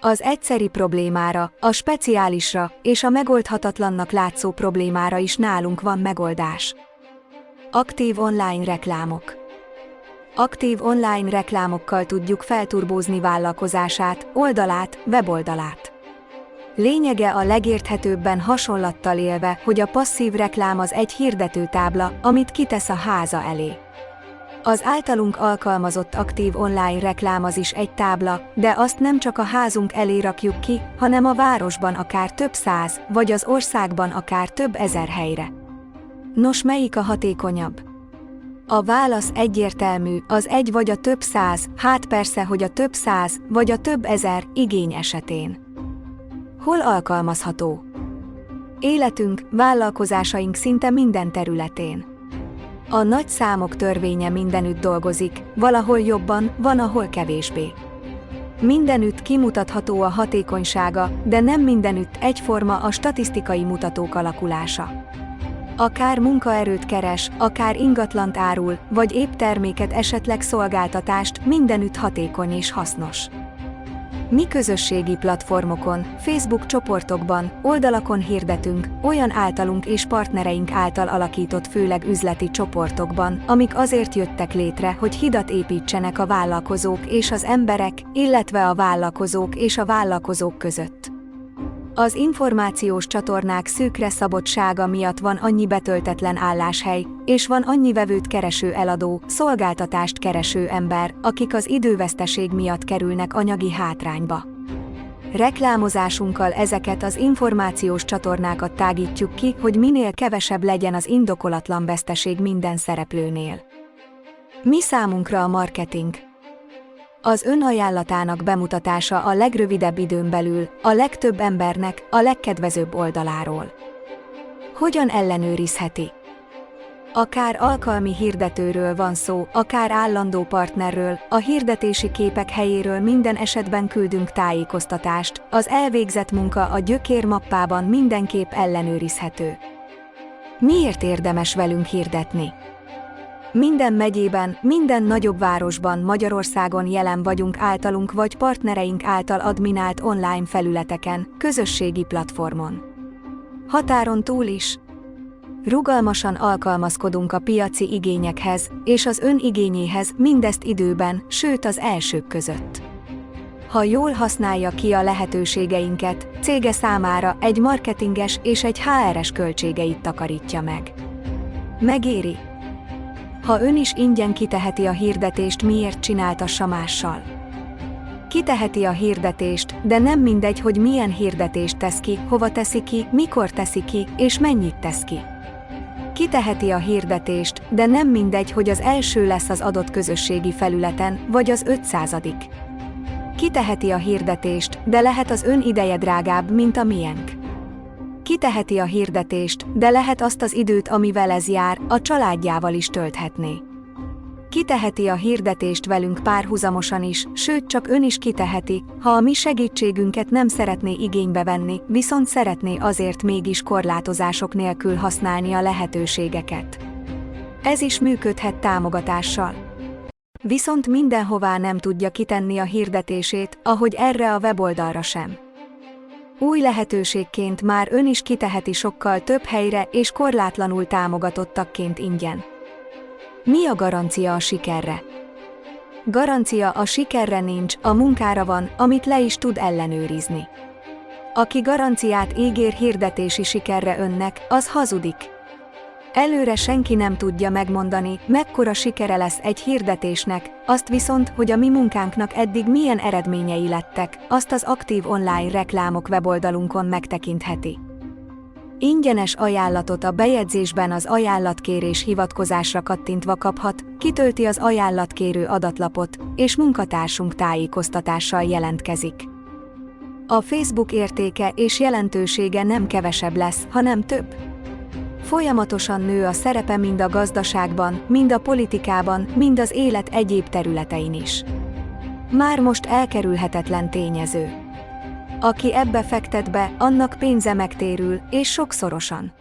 Az egyszeri problémára, a speciálisra és a megoldhatatlannak látszó problémára is nálunk van megoldás. Aktív online reklámok. Aktív online reklámokkal tudjuk felturbózni vállalkozását, oldalát, weboldalát. Lényege a legérthetőbben hasonlattal élve, hogy a passzív reklám az egy hirdetőtábla, amit kitesz a háza elé. Az általunk alkalmazott aktív online reklám az is egy tábla, de azt nem csak a házunk elé rakjuk ki, hanem a városban akár több száz, vagy az országban akár több ezer helyre. Nos, melyik a hatékonyabb? A válasz egyértelmű, az egy vagy a több száz, hát persze, hogy a több száz, vagy a több ezer igény esetén. Hol alkalmazható? Életünk, vállalkozásaink szinte minden területén. A nagy számok törvénye mindenütt dolgozik, valahol jobban, van ahol kevésbé. Mindenütt kimutatható a hatékonysága, de nem mindenütt egyforma a statisztikai mutatók alakulása. Akár munkaerőt keres, akár ingatlant árul, vagy épp terméket, esetleg szolgáltatást, mindenütt hatékony és hasznos. Mi közösségi platformokon, Facebook csoportokban, oldalakon hirdetünk, olyan általunk és partnereink által alakított főleg üzleti csoportokban, amik azért jöttek létre, hogy hidat építsenek a vállalkozók és az emberek, illetve a vállalkozók és a vállalkozók között. Az információs csatornák szűkre szabottsága miatt van annyi betöltetlen álláshely, és van annyi vevőt kereső eladó, szolgáltatást kereső ember, akik az időveszteség miatt kerülnek anyagi hátrányba. Reklámozásunkkal ezeket az információs csatornákat tágítjuk ki, hogy minél kevesebb legyen az indokolatlan veszteség minden szereplőnél. Mi számunkra a marketing? Az ön ajánlatának bemutatása a legrövidebb időn belül, a legtöbb embernek, a legkedvezőbb oldaláról. Hogyan ellenőrizheti? Akár alkalmi hirdetőről van szó, akár állandó partnerről, a hirdetési képek helyéről minden esetben küldünk tájékoztatást, az elvégzett munka a gyökérmappában mindenképp ellenőrizhető. Miért érdemes velünk hirdetni? Minden megyében, minden nagyobb városban Magyarországon jelen vagyunk általunk vagy partnereink által adminált online felületeken, közösségi platformon. Határon túl is. Rugalmasan alkalmazkodunk a piaci igényekhez, és az ön igényéhez, mindezt időben, sőt az elsők között. Ha jól használja ki a lehetőségeinket, cége számára egy marketinges és egy HR-es költségeit takarítja meg. Megéri? Ha ön is ingyen kiteheti a hirdetést, miért csináltassa mással? Kiteheti a hirdetést, de nem mindegy, hogy milyen hirdetést tesz ki, hova teszi ki, mikor teszi ki, és mennyit tesz ki. Kiteheti a hirdetést, de nem mindegy, hogy az első lesz az adott közösségi felületen, vagy az 500. Kiteheti a hirdetést, de lehet az ön ideje drágább, mint a miénk. Kiteheti a hirdetést, de lehet azt az időt, amivel ez jár, a családjával is tölthetné. Kiteheti a hirdetést velünk párhuzamosan is, sőt csak ön is kiteheti, ha a mi segítségünket nem szeretné igénybe venni, viszont szeretné azért mégis korlátozások nélkül használni a lehetőségeket. Ez is működhet támogatással. Viszont mindenhová nem tudja kitenni a hirdetését, ahogy erre a weboldalra sem. Új lehetőségként már ön is kiteheti sokkal több helyre és korlátlanul támogatottakként ingyen. Mi a garancia a sikerre? Garancia a sikerre nincs, a munkára van, amit le is tud ellenőrizni. Aki garanciát ígér hirdetési sikerre önnek, az hazudik. Előre senki nem tudja megmondani, mekkora sikere lesz egy hirdetésnek, azt viszont, hogy a mi munkánknak eddig milyen eredményei lettek, azt az aktív online reklámok weboldalunkon megtekintheti. Ingyenes ajánlatot a bejegyzésben az ajánlatkérés hivatkozásra kattintva kaphat, kitölti az ajánlatkérő adatlapot, és munkatársunk tájékoztatással jelentkezik. A Facebook értéke és jelentősége nem kevesebb lesz, hanem több. Folyamatosan nő a szerepe mind a gazdaságban, mind a politikában, mind az élet egyéb területein is. Már most elkerülhetetlen tényező. Aki ebbe fektet be, annak pénze megtérül, és sokszorosan.